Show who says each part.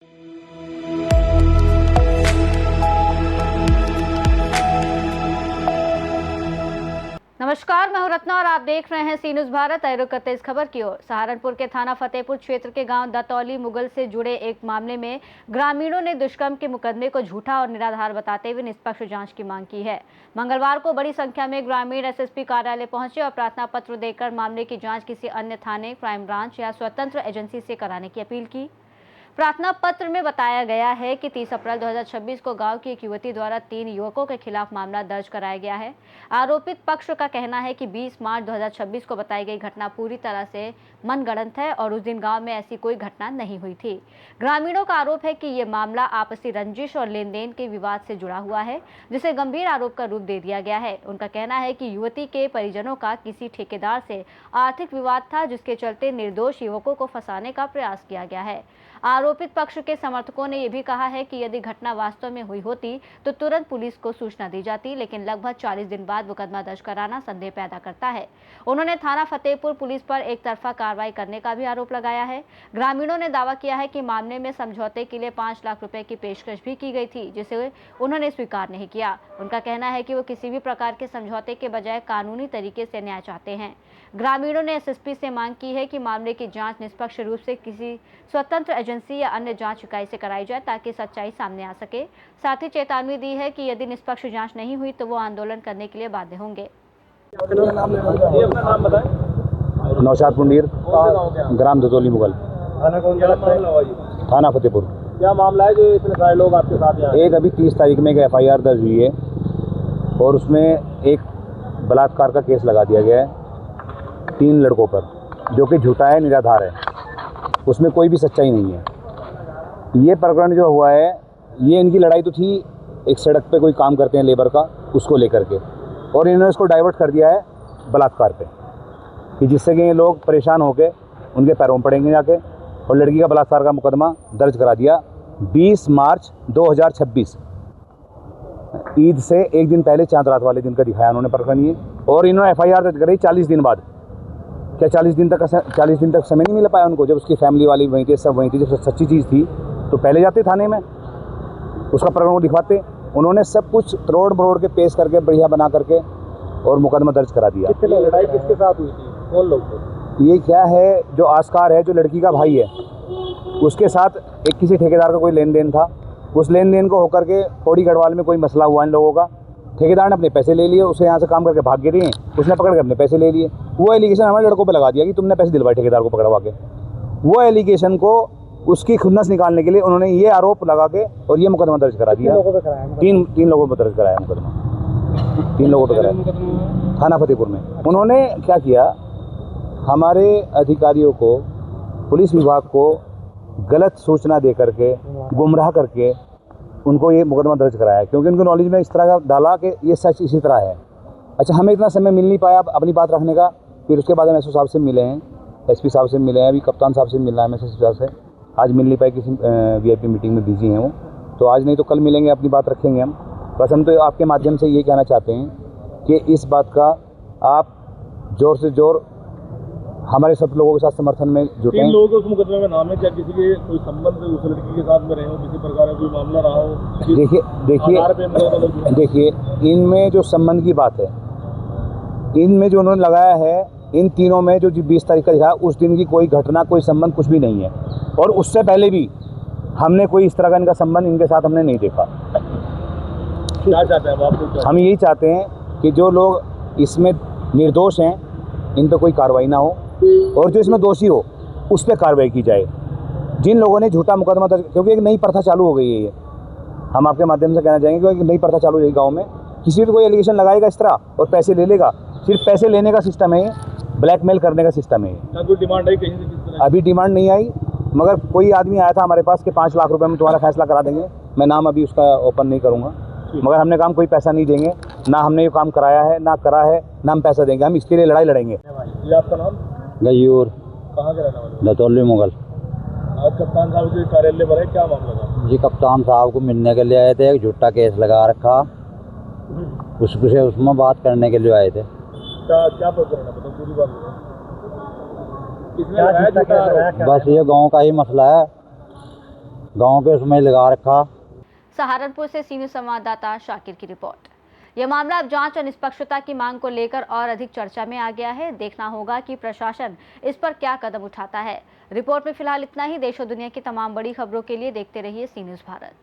Speaker 1: नमस्कार, मैं हूं रत्ना और आप देख रहे हैं सी न्यूज़ भारत। रुख करते इस खबर की ओर। सहारनपुर के थाना फतेहपुर क्षेत्र के गांव दतौली मुगल से जुड़े एक मामले में ग्रामीणों ने दुष्कर्म के मुकदमे को झूठा और निराधार बताते हुए निष्पक्ष जांच की मांग की है। मंगलवार को बड़ी संख्या में ग्रामीण एसएसपी कार्यालय पहुंचे और प्रार्थना पत्र देकर मामले की जाँच किसी अन्य थाने, क्राइम ब्रांच या स्वतंत्र एजेंसी से कराने की अपील की। प्रार्थना पत्र में बताया गया है कि 30 अप्रैल 2026 को गांव की एक युवती द्वारा 3 युवकों के खिलाफ मामला दर्ज कराया गया है। आरोपित पक्ष का कहना है कि 20 मार्च 2026 को बताई गई घटना पूरी तरह से मनगढ़ंत है और उस दिन गांव में ऐसी कोई घटना नहीं हुई थी। ग्रामीणों का आरोप है कि ये मामला आपसी रंजिश और लेन देन के विवाद से जुड़ा हुआ है, जिसे गंभीर आरोप का रूप दे दिया गया है। उनका कहना है कि युवती के परिजनों का किसी ठेकेदार से आर्थिक विवाद था, जिसके चलते निर्दोष युवकों को फंसाने का प्रयास किया गया है। आरोपित पक्ष के समर्थकों ने यह भी कहा है कि यदि घटना वास्तव में हुई होती तो तुरंत पुलिस को सूचना दी जाती, लेकिन लगभग 40 दिन बाद मुकदमा दर्ज कराना संदेह पैदा करता है। उन्होंने थाना फतेहपुर पुलिस पर एक तरफा कार्रवाई करने का भी आरोप लगाया है। ग्रामीणों ने दावा किया है कि मामले में समझौते के लिए 5 लाख रुपए की पेशकश भी की गई थी, जिसे उन्होंने स्वीकार नहीं किया। उनका कहना है कि वो किसी भी प्रकार के समझौते के बजाय कानूनी तरीके से न्याय चाहते हैं। ग्रामीणों ने एसएसपी से मांग की है कि मामले की जांच निष्पक्ष रूप से किसी स्वतंत्र एजेंसी या अन्य जांच इकाई से कराई जाए, ताकि सच्चाई सामने आ सके। साथ ही चेतावनी दी है कि यदि निष्पक्ष जांच नहीं हुई तो वो आंदोलन करने के लिए बाध्य होंगे।
Speaker 2: अपना नाम बताएं।
Speaker 3: नौशाद मुंडीर, ग्राम दतौली मुगल, थाना फतेहपुर।
Speaker 2: क्या मामला है जो इतने सारे लोग आपके साथ हैं?
Speaker 3: एक अभी 30 तारीख में एक FIR दर्ज हुई है और उसमें एक बलात्कार का केस लगा दिया गया है 3 लड़कों पर, जो कि झूठा है, निराधार है, उसमें कोई भी सच्चाई नहीं है। ये प्रकरण जो हुआ है, ये इनकी लड़ाई तो थी एक सड़क पे कोई काम करते हैं लेबर का, उसको लेकर के, और इन्होंने इसको डाइवर्ट कर दिया है बलात्कार पे, कि जिससे कि ये लोग परेशान होकर उनके पैरों में पड़ेंगे जाके, और लड़की का बलात्कार का मुकदमा दर्ज करा दिया 20 मार्च 2026, ईद से एक दिन पहले, चांद रात वाले दिन का दिखाया उन्होंने प्रकरण ये। और इन्होंने FIR दर्ज कराई 40 दिन बाद। क्या 40 दिन तक समय नहीं मिल पाया उनको? जब उसकी फैमिली वाली वहीं थे, सब वहीं थे, जब सच्ची चीज़ थी तो पहले जाते थाने में, उसका प्रकरण को दिखवाते। उन्होंने सब कुछ तोड़ मरोड़ के पेश करके बढ़िया बना करके और मुकदमा दर्ज करा दिया।
Speaker 2: लड़ाई किसके साथ हुई थी? कौन लोग थे?
Speaker 3: ये क्या है, जो आस्कार है, जो लड़की का भाई है, उसके साथ एक किसी ठेकेदार का कोई लेन देन था। उस लेन देन को होकर के पौड़ी गढ़वाल में कोई मसला हुआ इन लोगों का। ठेकेदार ने अपने पैसे ले लिए, उसे यहाँ से काम करके भाग गए, उसने पकड़ के अपने पैसे ले लिए। वो एलिगेशन हमारे लड़कों पे लगा दिया कि तुमने पैसे दिलवाए ठेकेदार को पकड़वा के। वो एलिगेशन को, उसकी खुन्नस निकालने के लिए उन्होंने ये आरोप लगा के और ये मुकदमा दर्ज करा दिया। तीन लोगों पर दर्ज कराया मुकदमा, 3 लोगों पर कराया थाना फतेहपुर में। उन्होंने क्या किया, हमारे अधिकारियों को, पुलिस विभाग को गलत सूचना दे करके, गुमराह करके उनको ये मुकदमा दर्ज कराया, क्योंकि उनको नॉलेज में इस तरह का डाला कि ये सच इसी तरह है। अच्छा, हमें इतना समय मिल नहीं पाया अपनी बात रखने का। फिर उसके बाद हम SO साहब से मिले हैं, SP साहब से मिले हैं, अभी कप्तान साहब से मिलना है MSS साहब से। आज मिल नहीं पाए, किसी VIP मीटिंग में बिजी हैं वो, तो आज नहीं तो कल मिलेंगे, अपनी बात रखेंगे हम। बस हम तो आपके माध्यम से ये कहना चाहते हैं कि इस बात का आप ज़ोर से ज़ोर हमारे सब लोगों के साथ समर्थन में जुटे।
Speaker 2: 3 लोगों के उस मुकदमे में नाम है, क्या किसी के कोई संबंध उस लड़की के साथ में रहे हो, किसी प्रकार का कोई मामला रहा हो?
Speaker 3: देखिए, इनमें जो संबंध की बात है, इनमें जो उन्होंने लगाया है, इन तीनों में जो 20 तारीख का दिखाया, उस दिन की कोई घटना, कोई संबंध कुछ भी नहीं है। और उससे पहले भी हमने कोई इस तरह का इनका संबंध इनके साथ हमने नहीं देखा।
Speaker 2: क्या चाहते हैं आप?
Speaker 3: हम यही चाहते हैं कि जो लोग इसमें निर्दोष हैं, इन पर कोई कार्रवाई ना हो, और जो इसमें दोषी हो उस पर कार्रवाई की जाए। जिन लोगों ने झूठा मुकदमा दर्ज, क्योंकि एक नई प्रथा चालू हो गई है, ये हम आपके माध्यम से कहना चाहेंगे, क्योंकि नई प्रथा चालू हो गई गाँव में। किसी भी कोई एलिगेशन लगाएगा इस तरह और पैसे ले लेगा, सिर्फ पैसे लेने का सिस्टम है, ब्लैकमेल करने का सिस्टम है।
Speaker 2: कोई डिमांड आई कहीं से?
Speaker 3: अभी डिमांड नहीं आई, मगर कोई आदमी आया था हमारे पास कि 5 लाख रुपए में तुम्हारा फैसला करा देंगे। मैं नाम अभी उसका ओपन नहीं करूँगा, मगर हमने काम कोई पैसा नहीं देंगे, ना हमने ये काम कराया है, ना करा है, ना हम पैसा देंगे। हम इसके लिए लड़ाई लड़ेंगे।
Speaker 2: ये आपका नाम?
Speaker 3: गयूर,
Speaker 2: कहाँ के रहने वाले?
Speaker 3: दतौली मुगल।
Speaker 2: आज कप्तान साहब के कार्यालय पर है, क्या मामला था?
Speaker 3: जी, कप्तान साहब को मिलने के लिए आए थे, एक झूठा केस लगा रखा, उसमें बात करने के लिए आए थे।
Speaker 2: क्या प्रकरण है, मतलब पूरी बात बताओ। किसने लगाया झूठा आरोप?
Speaker 3: बस ये गांव का ही मसला है,
Speaker 4: गांव के उसमें लगा रखा।
Speaker 1: सहारनपुर से सीनियर संवाददाता शाकिर की रिपोर्ट। यह मामला अब जांच और निष्पक्षता की मांग को लेकर और अधिक चर्चा में आ गया है। देखना होगा कि प्रशासन इस पर क्या कदम उठाता है। रिपोर्ट में फिलहाल इतना ही। देश और दुनिया की तमाम बड़ी खबरों के लिए देखते रहिए सी न्यूज़ भारत।